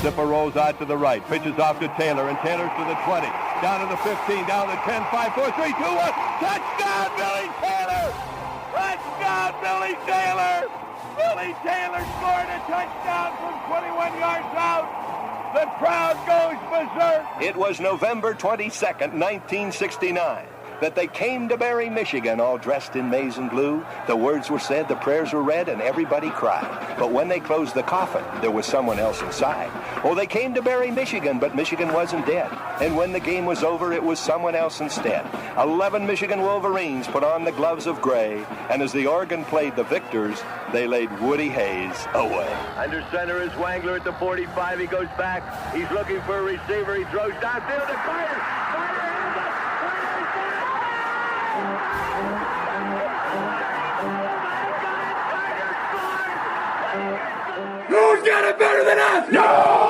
Zipper rolls out to the right, pitches off to Taylor, and Taylor's to the 20, down to the 15, down to the 10, 5, 4, 3, 2, 1. Touchdown, Billy Taylor! Touchdown, Billy Taylor! Billy Taylor scored a touchdown from 21 yards out. The crowd goes berserk. It was November 22nd, 1969. That they came to Barry, Michigan, all dressed in maize and blue. The words were said, the prayers were read, and everybody cried. But when they closed the coffin, there was someone else inside. Oh, they came to Barry, Michigan, but Michigan wasn't dead. And when the game was over, it was someone else instead. 11 Michigan Wolverines put on the gloves of gray, and as the organ played the victors, they laid Woody Hayes away. Under center is Wangler at the 45. He goes back. He's looking for a receiver. He throws downfield to Carter. Who's got it better than us? Nobody!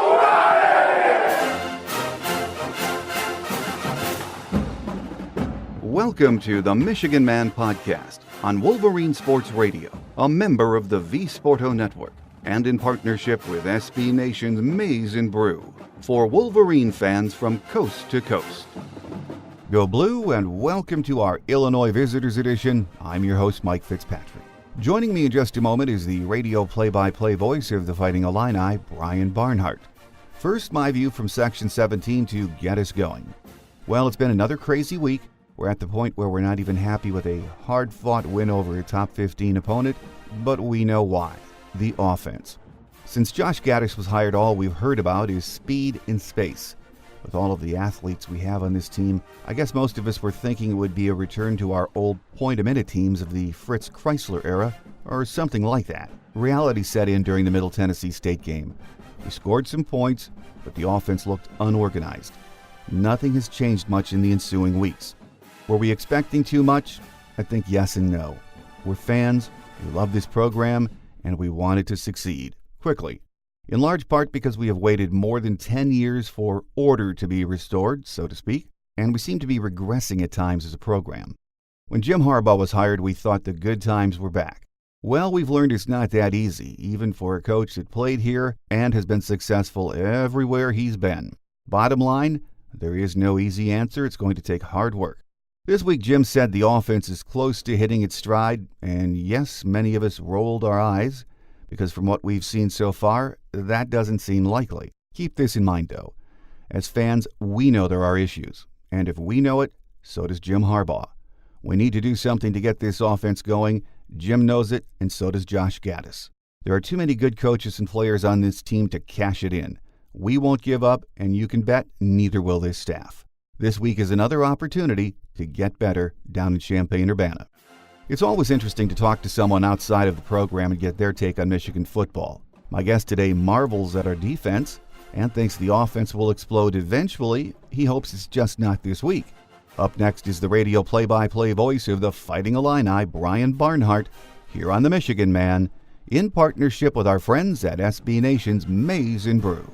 Welcome to the Michigan Man Podcast on Wolverine Sports Radio, a member of the V Sporto Network, and in partnership with SB Nation's Maize and Brew, for Wolverine fans from coast to coast. Go Blue, and welcome to our Illinois Visitors Edition. I'm your host, Mike Fitzpatrick. Joining me in just a moment is the radio play-by-play voice of the Fighting Illini, Brian Barnhart. First, my view from Section 17 to get us going. Well, it's been another crazy week. We're at the point where we're not even happy with a hard-fought win over a top 15 opponent, but we know why. The offense. Since Josh Gaddis was hired, all we've heard about is speed in space. With all of the athletes we have on this team, I guess most of us were thinking it would be a return to our old point-a-minute teams of the Fritz Chrysler era, or something like that. Reality set in during the Middle Tennessee State game. We scored some points, but the offense looked unorganized. Nothing has changed much in the ensuing weeks. Were we expecting too much? I think yes and no. We're fans, we love this program, and we want it to succeed, quickly. In large part because we have waited more than 10 years for order to be restored, so to speak, and we seem to be regressing at times as a program. When Jim Harbaugh was hired, we thought the good times were back. Well, we've learned it's not that easy, even for a coach that played here and has been successful everywhere he's been. Bottom line, there is no easy answer. It's going to take hard work. This week, Jim said the offense is close to hitting its stride, and yes, many of us rolled our eyes, because from what we've seen so far, that doesn't seem likely. Keep this in mind, though. As fans, we know there are issues, and if we know it, so does Jim Harbaugh. We need to do something to get this offense going. Jim knows it, and so does Josh Gaddis. There are too many good coaches and players on this team to cash it in. We won't give up, and you can bet neither will this staff. This week is another opportunity to get better down in Champaign-Urbana. It's always interesting to talk to someone outside of the program and get their take on Michigan football. My guest today marvels at our defense and thinks the offense will explode eventually. He hopes it's just not this week. Up next is the radio play-by-play voice of the Fighting Illini, Brian Barnhart, here on the Michigan Man, in partnership with our friends at SB Nation's Maize and Brew.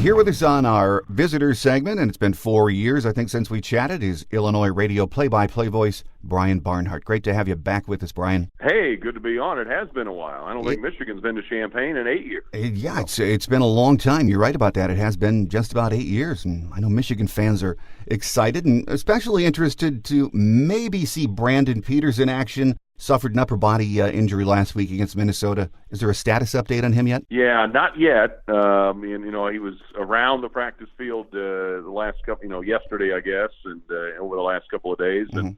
Here with us on our visitors segment, and it's been 4 years, I think, since we chatted, is Illinois radio play-by-play voice Brian Barnhart. Great to have you back with us, Brian. Hey, good to be on. It has been a while. I don't think Michigan's been to Champaign in 8 years. Yeah, it's been a long time. You're right about that. It has been just about 8 years, and I know Michigan fans are excited and especially interested to maybe see Brandon Peters in action. suffered an upper body injury last week against Minnesota. Is there a status update on him yet? Yeah, not yet. He was around the practice field the last couple, yesterday, I guess, and over the last couple of days. And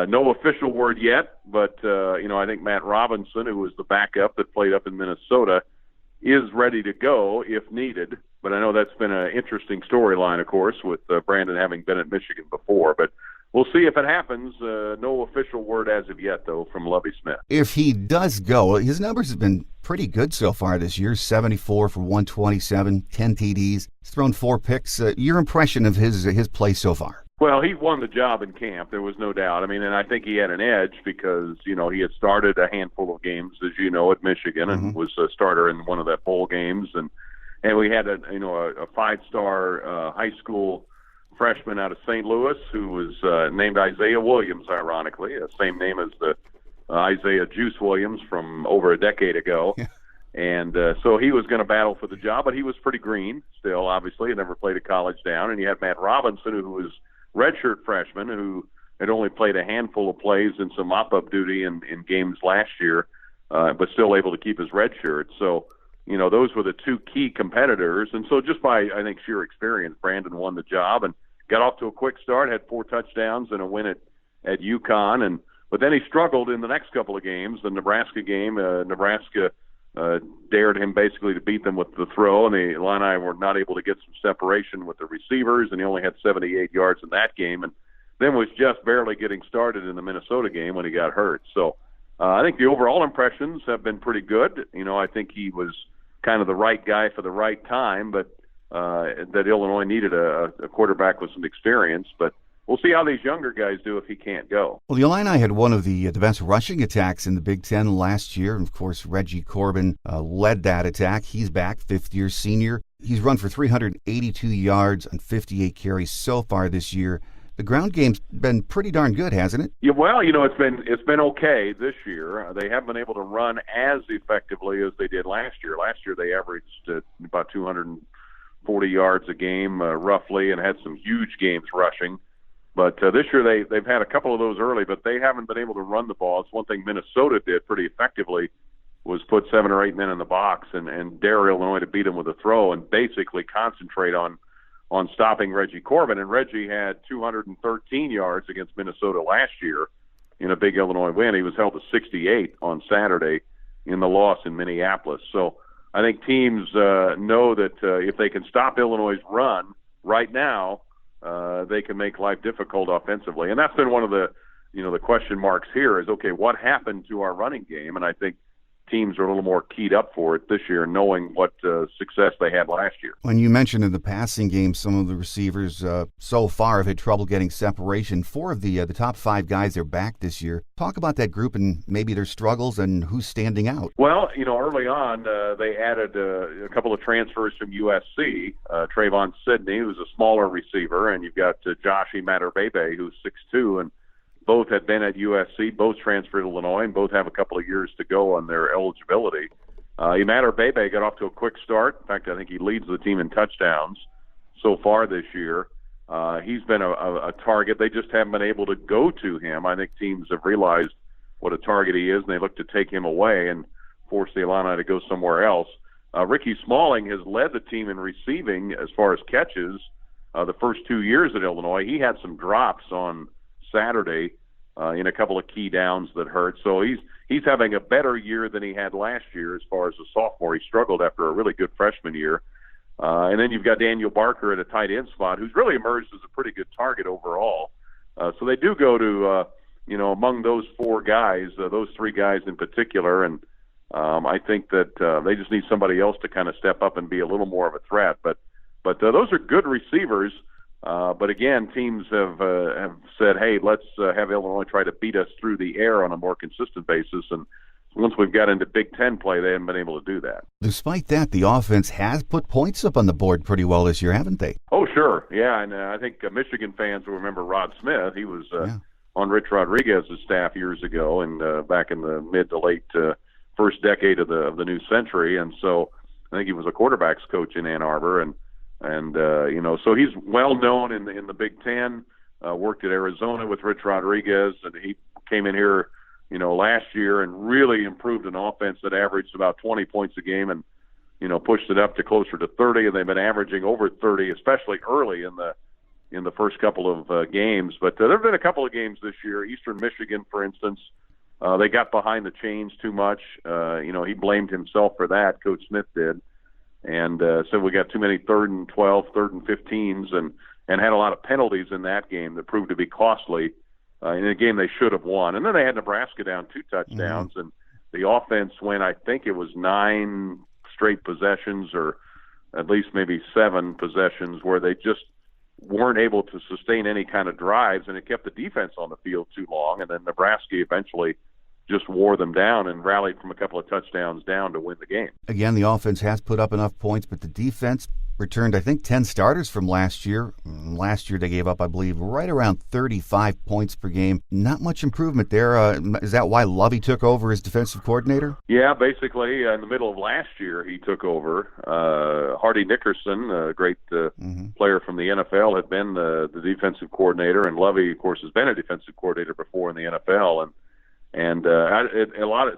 no official word yet, but, I think Matt Robinson, who was the backup that played up in Minnesota, is ready to go if needed. But I know that's been an interesting storyline, of course, with Brandon having been at Michigan before. But we'll see if it happens. No official word as of yet, though, from Lovie Smith. If he does go, his numbers have been pretty good so far this year. 74 for 127, 10 TDs. He's thrown 4 picks. Your impression of his play so far? Well, he won the job in camp. There was no doubt. And I think he had an edge because, he had started a handful of games, as you know, at Michigan and was a starter in one of the bowl games. And we had a 5-star high school freshman out of St. Louis who was named Isaiah Williams, ironically, the same name as the Isaiah Juice Williams from over a decade ago. Yeah. And so he was going to battle for the job, but he was pretty green still, obviously. He never played a college down. And you had Matt Robinson, who was redshirt freshman, who had only played a handful of plays and some mop-up duty in games last year, but still able to keep his red shirt. So, those were the 2 key competitors. And so just by, I think, sheer experience, Brandon won the job and got off to a quick start, had 4 touchdowns and a win at UConn. But then he struggled in the next couple of games. The Nebraska game, Nebraska dared him basically to beat them with the throw, and the Illini were not able to get some separation with the receivers, and he only had 78 yards in that game, and then was just barely getting started in the Minnesota game when he got hurt. So I think the overall impressions have been pretty good. I think he was kind of the right guy for the right time, but that Illinois needed a quarterback with some experience. But we'll see how these younger guys do if he can't go. Well, the Illini had one of the best rushing attacks in the Big Ten last year. And, of course, Reggie Corbin led that attack. He's back, 5th-year senior. He's run for 382 yards on 58 carries so far this year. The ground game's been pretty darn good, hasn't it? Yeah, well, it's been okay this year. They haven't been able to run as effectively as they did last year. Last year they averaged about 240 yards a game, roughly, and had some huge games rushing. But this year they've had a couple of those early, but they haven't been able to run the ball. It's one thing Minnesota did pretty effectively was put 7 or 8 men in the box and dare Illinois to beat them with a throw and basically concentrate on stopping Reggie Corbin. And Reggie had 213 yards against Minnesota last year in a big Illinois win. He was held to 68 on Saturday in the loss in Minneapolis. So I think teams know that if they can stop Illinois' run right now, they can make life difficult offensively. And that's been one of the question marks here is, okay, what happened to our running game? And I think teams are a little more keyed up for it this year, knowing what success they had last year. When you mentioned in the passing game, some of the receivers so far have had trouble getting separation. 4 of the top 5 guys are back this year. Talk about that group and maybe their struggles and who's standing out. Well, early on, they added a couple of transfers from USC. Trayvon Sidney, who's a smaller receiver, and you've got Josh Imatorbhebhe, who's 6'2", and both had been at USC, both transferred to Illinois, and both have a couple of years to go on their eligibility. Imatorbhebhe got off to a quick start. In fact, I think he leads the team in touchdowns so far this year. He's been a target. They just haven't been able to go to him. I think teams have realized what a target he is, and they look to take him away and force the Illini to go somewhere else. Ricky Smalling has led the team in receiving as far as catches the first 2 years at Illinois. He had some drops on Saturday in a couple of key downs that hurt. So he's having a better year than he had last year as far as a sophomore. He struggled after a really good freshman year. And then you've got Daniel Barker at a tight end spot, who's really emerged as a pretty good target overall. So they do go to, among those 4 guys, those 3 guys in particular. And I think that they just need somebody else to kind of step up and be a little more of a threat. But those are good receivers. But again, teams have said, hey, let's have Illinois try to beat us through the air on a more consistent basis. And once we've got into Big Ten play, they haven't been able to do that. Despite that, the offense has put points up on the board pretty well this year, haven't they? Oh, sure. Yeah, and I think Michigan fans will remember Rod Smith. He was on Rich Rodriguez's staff years ago and back in the mid to late first decade of the new century. And so I think he was a quarterbacks coach in Ann Arbor. And so he's well known in the Big Ten, worked at Arizona with Rich Rodriguez, and he came in here last year and really improved an offense that averaged about 20 points a game and, pushed it up to closer to 30, and they've been averaging over 30, especially early in the first couple of games. But there have been a couple of games this year. Eastern Michigan, for instance, they got behind the chains too much. He blamed himself for that. Coach Smith did. And said we got too many 3rd and 12, 3rd and 15s, and had a lot of penalties in that game that proved to be costly in a game they should have won. And then they had Nebraska down 2 touchdowns, and the offense went, I think it was 9 straight possessions, or at least maybe 7 possessions, where they just weren't able to sustain any kind of drives, and it kept the defense on the field too long. And then Nebraska eventually just wore them down and rallied from a couple of touchdowns down to win the game. Again, the offense has put up enough points, but the defense returned, I think, 10 starters from last year. Last year they gave up, I believe, right around 35 points per game. Not much improvement there. Is that why Lovey took over as defensive coordinator? Yeah, basically, in the middle of last year he took over. Hardy Nickerson, a great player from the NFL, had been the defensive coordinator, and Lovey, of course, has been a defensive coordinator before in the NFL. And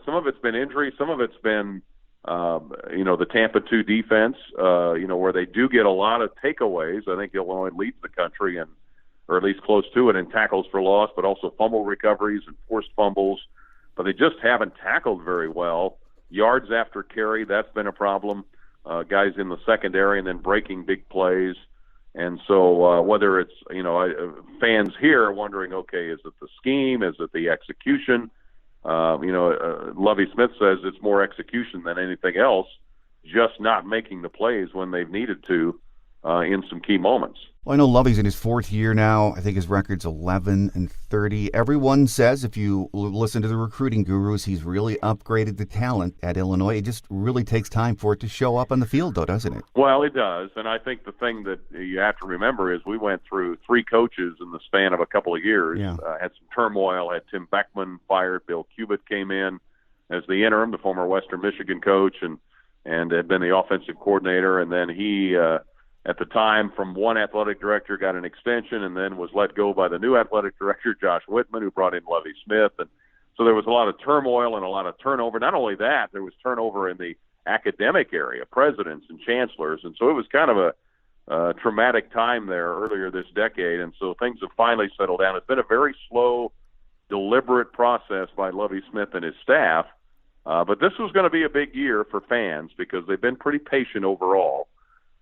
some of it's been injury, some of it's been, the Tampa 2 defense, where they do get a lot of takeaways. I think Illinois leads the country, or at least close to it, in tackles for loss, but also fumble recoveries and forced fumbles. But they just haven't tackled very well. Yards after carry, that's been a problem. Guys in the secondary and then breaking big plays. And so whether it's, fans here are wondering, okay, is it the scheme? Is it the execution? Lovey Smith says it's more execution than anything else, just not making the plays when they've needed to in some key moments. Well, I know Lovey's in his 4th year now. I think his record's 11-30. Everyone says, if you listen to the recruiting gurus, he's really upgraded the talent at Illinois. It just really takes time for it to show up on the field, though, doesn't it? Well, it does. And I think the thing that you have to remember is we went through 3 coaches in the span of a couple of years. Yeah. Had some turmoil, had Tim Beckman fired, Bill Cubitt came in as the interim, the former Western Michigan coach, and had been the offensive coordinator. And then he at the time, from one athletic director, got an extension and then was let go by the new athletic director, Josh Whitman, who brought in Lovey Smith. And so there was a lot of turmoil and a lot of turnover. Not only that, there was turnover in the academic area, presidents and chancellors. And so it was kind of a traumatic time there earlier this decade. And so things have finally settled down. It's been a very slow, deliberate process by Lovey Smith and his staff. But this was going to be a big year for fans because they've been pretty patient overall.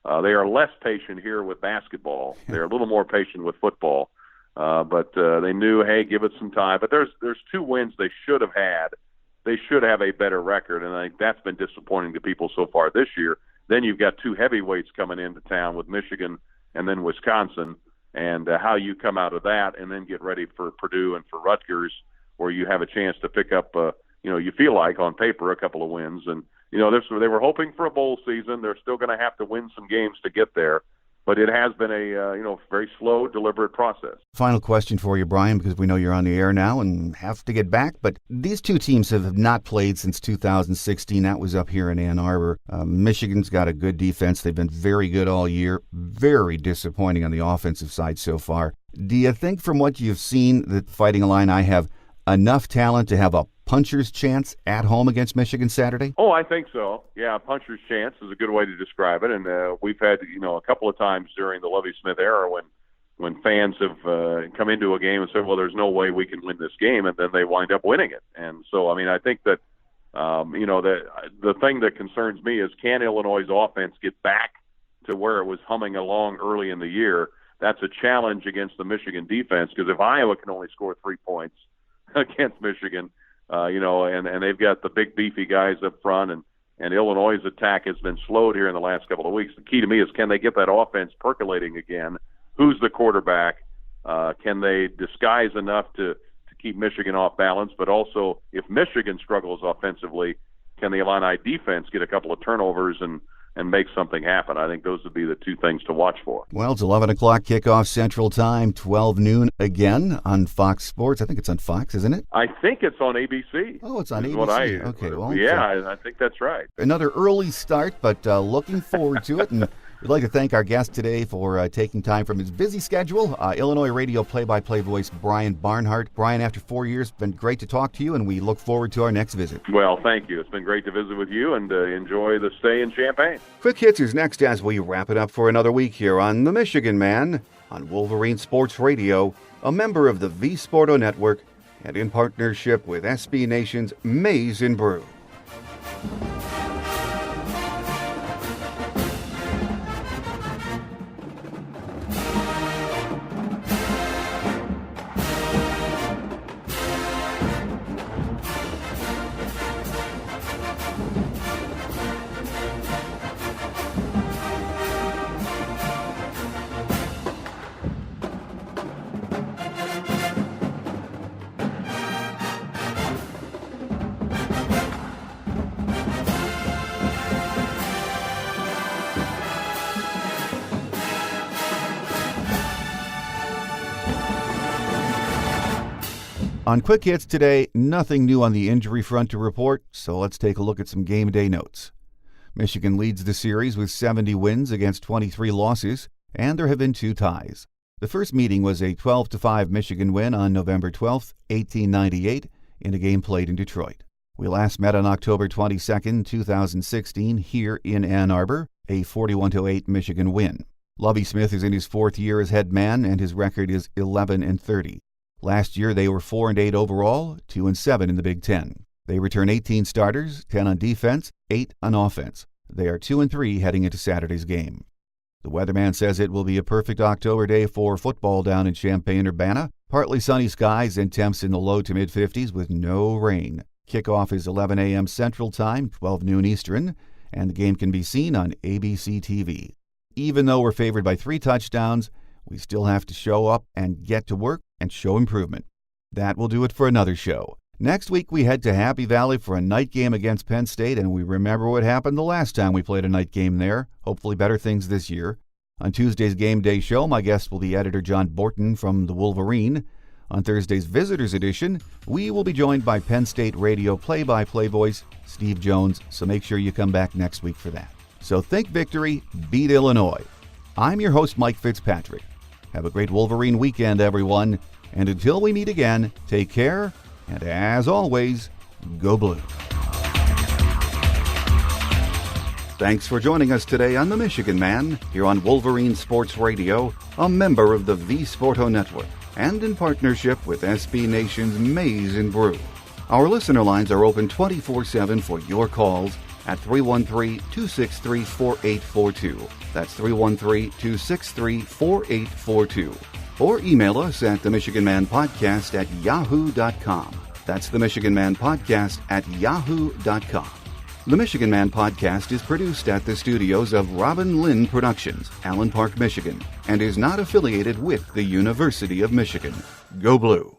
They are less patient here with basketball. They're a little more patient with football. But they knew, hey, give it some time. But there's 2 wins they should have had. They should have a better record, and I think that's been disappointing to people so far this year. Then you've got 2 heavyweights coming into town with Michigan and then Wisconsin, and how you come out of that and then get ready for Purdue and for Rutgers, where you have a chance to pick up, you feel like on paper a couple of wins. And they were hoping for a bowl season. They're still going to have to win some games to get there. But it has been a very slow, deliberate process. Final question for you, Brian, because we know you're on the air now and have to get back. But these 2 teams have not played since 2016. That was up here in Ann Arbor. Michigan's got a good defense. They've been very good all year. Very disappointing on the offensive side so far. Do you think from what you've seen that Fighting Illini have enough talent to have a puncher's chance at home against Michigan Saturday? Oh, I think so. Yeah, a puncher's chance is a good way to describe it. And we've had, a couple of times during the Lovey Smith era when fans have come into a game and said, well, there's no way we can win this game, and then they wind up winning it. And so, I think that, the thing that concerns me is, can Illinois' offense get back to where it was humming along early in the year? That's a challenge against the Michigan defense, because if Iowa can only score 3 points against Michigan, and they've got the big beefy guys up front, and Illinois' attack has been slowed here in the last couple of weeks. The key to me is, can they get that offense percolating again? Who's the quarterback? Can they disguise enough to keep Michigan off balance? But also, if Michigan struggles offensively, can the Illini defense get a couple of turnovers and make something happen? I think those would be the 2 things to watch for. Well, it's 11 o'clock kickoff Central Time, 12 noon again on Fox Sports. I think it's on Fox, isn't it? I think it's on ABC. Oh, it's on ABC. Okay, well, yeah, I think that's right. Another early start, but looking forward to it. And We'd like to thank our guest today for taking time from his busy schedule, Illinois radio play-by-play voice Brian Barnhart. Brian, after 4 years, it's been great to talk to you, and we look forward to our next visit. Well, thank you. It's been great to visit with you, and enjoy the stay in Champaign. Quick Hits is next as we wrap it up for another week here on The Michigan Man on Wolverine Sports Radio, a member of the V Sporto Network, and in partnership with SB Nation's Maize and Brew. On Quick Hits today, nothing new on the injury front to report, so let's take a look at some game day notes. Michigan leads the series with 70 wins against 23 losses, and there have been 2 ties. The first meeting was a 12-5 Michigan win on November 12, 1898, in a game played in Detroit. We last met on October 22, 2016, here in Ann Arbor, a 41-8 Michigan win. Lovie Smith is in his 4th year as head man, and his record is 11-30. Last year, they were 4-8 overall, 2-7 in the Big Ten. They return 18 starters, 10 on defense, 8 on offense. They are 2-3 heading into Saturday's game. The weatherman says it will be a perfect October day for football down in Champaign-Urbana. Partly sunny skies and temps in the low to mid-50s with no rain. Kickoff is 11 a.m. Central Time, 12 noon Eastern, and the game can be seen on ABC TV. Even though we're favored by 3 touchdowns, we still have to show up and get to work and show improvement. That will do it for another show. Next week, we head to Happy Valley for a night game against Penn State, and we remember what happened the last time we played a night game there. Hopefully better things this year. On Tuesday's Game Day show, my guest will be editor John Borton from the Wolverine. On Thursday's Visitors Edition, we will be joined by Penn State radio play-by-play voice Steve Jones, so make sure you come back next week for that. So think victory, beat Illinois. I'm your host, Mike Fitzpatrick. Have a great Wolverine weekend, everyone. And until we meet again, take care, and as always, go blue. Thanks for joining us today on The Michigan Man, here on Wolverine Sports Radio, a member of the V Sporto Network, and in partnership with SB Nation's Maize and Brew. Our listener lines are open 24/7 for your calls at 313-263-4842. That's 313-263-4842. Or email us at themichiganmanpodcast@yahoo.com. That's themichiganmanpodcast@yahoo.com. The Michigan Man Podcast is produced at the studios of Robin Lynn Productions, Allen Park, Michigan, and is not affiliated with the University of Michigan. Go Blue!